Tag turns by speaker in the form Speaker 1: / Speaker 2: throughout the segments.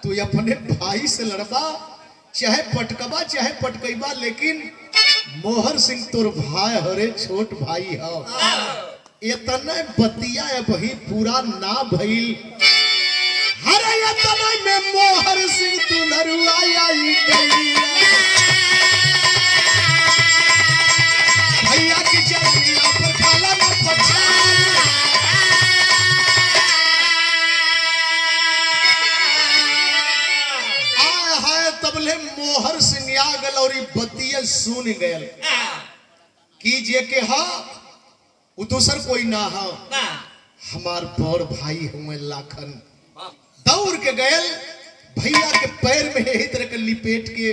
Speaker 1: तू अपने भाई से लड़बा, चाहे पटकबा चाहे पटकईबा, लेकिन मोहर सिंह तोर भाई हरे, छोट भाई हो। इतना बतिया है वही पूरा ना भइल, हरे इतना में मोहर सिंह तू नरुआया भैया की चरनिया पर खाला ना पचा। तबले मोहर सिंह आ गल और बतिया सुन गयल कि जे के हा उ दूसर कोई ना हा, हमार बड़ भाई हुए लाखन। दौड़ के गयल भैया के पैर में यही तरह के लिपेट के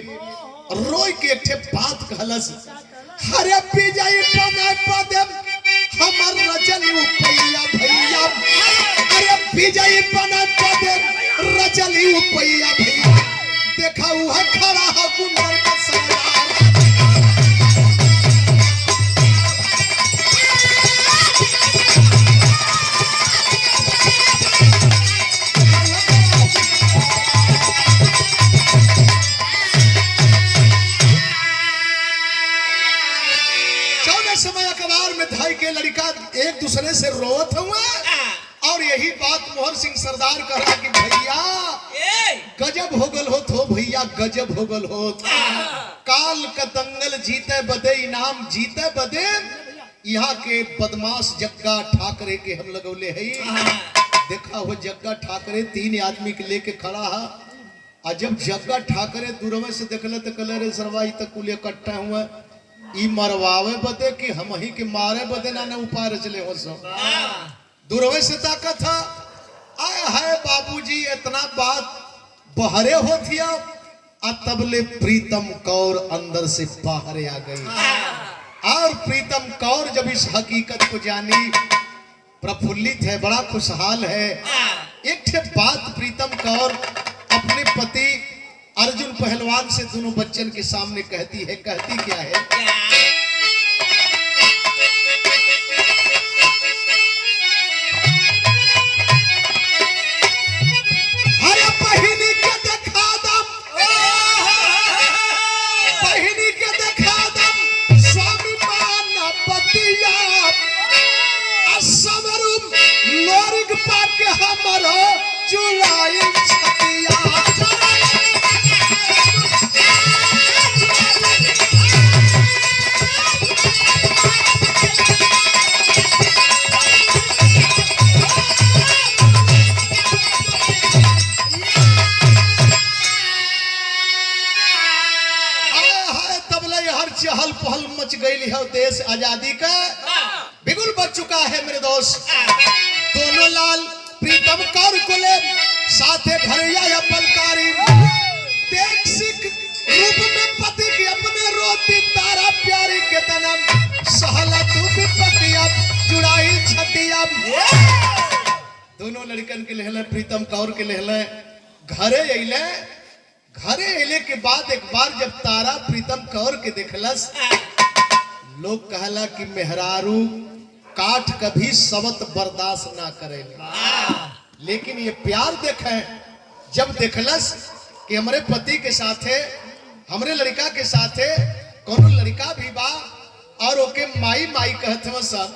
Speaker 1: रोई के एक बात कहलस, हरे पी जाई पना पदे हमर रजनी उपैया भैया, अरे पी जाई पना पदे रजनी उपैया भैया। देखा हुआ खड़ा है गुंडर का सरदार, चौदह समय अखबार में धाई के लड़का एक दूसरे से रोत हुआ और यही बात मोहर सिंह सरदार कह रहा कि भैया गजब हो गल होत हो, भैया गजब हो गल होत। काल का दंगल जीते बदे, इनाम जीते बदे यहाँ के बदमाश जग्गा ठाकरे के हम लगौले है। देखा हो जग्गा ठाकरे 3 आदमी के लेके खड़ा है, और जब जग्गा ठाकरे दूरवे से देखले तो कले रे सरवाई तक कुल इकट्ठा हुआ, ई मरवावे बदे कि हम ही के मारे बदे ना उपाय चले हो सब। दूरवे से ताकत था, आए है बाबूजी इतना बात बहरे होतिया, तबले प्रीतम कौर अंदर से बाहर आ गई। और प्रीतम कौर जब इस हकीकत को जानी, प्रफुल्लित है, बड़ा खुशहाल है। एक बात प्रीतम कौर अपने पति अर्जुन पहलवान से दोनों बच्चन के सामने कहती है। कहती क्या है? चहल पहल मच गई है, देश आजादी का बिगुल बच चुका है मेरे दोस्त। दोनों लाल प्रीतम कौर को ले साथे घरिया या पलकारी, देख सिख रूप में पति की अपने रोती तारा प्यारी के तनम सहला तू भी पतिया जुड़ाई छतिया। दोनों लड़कन के लेहले प्रीतम कौर के लेहले घरे अइले। घरे अले के बाद एक बार जब तारा प्रीतम कौर के देखलस, लोग कहला कि मेहरारू काठ कभी सबत बर्दाश्त ना करे, लेकिन ये प्यार देखे जब देखलस कि हमारे पति के साथे हमरे लड़का के साथे कोनो लड़का भी बा और ओके माई माई कहते हो सब।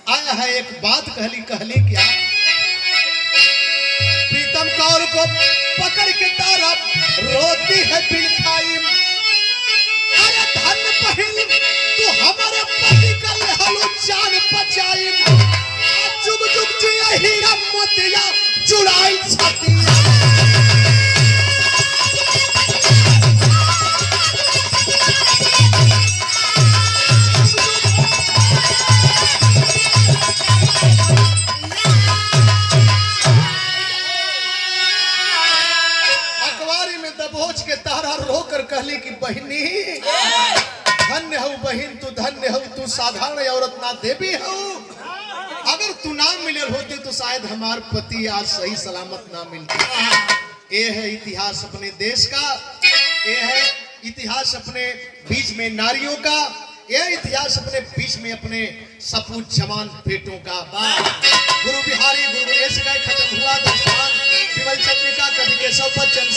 Speaker 1: आया है एक बात कहली क्या? प्रीतम कौर को पकड़ के तारा रोती है बिन खाई, अरे धन पहिल तू हमारे पति का लहलू जान बचाई, जुग जुग जिया हीरा मोतिया जुड़ाई छतिया। कहली कि बहनी धन्य हो बहन, तू धन्य हो, तू साधारण औरत ना देवी हो। अगर तू ना मिले होती तो शायद हमार पति आज सही सलामत ना मिलती। ये है इतिहास अपने देश का, ये है इतिहास अपने बीच में नारियों का, यह इतिहास अपने बीच में अपने सपूत जवान बेटों का। गुरु बिहारी गुरु गणेश का खत्म हुआ दास्तान विमल चंद्रिका कवि केशव बच्चन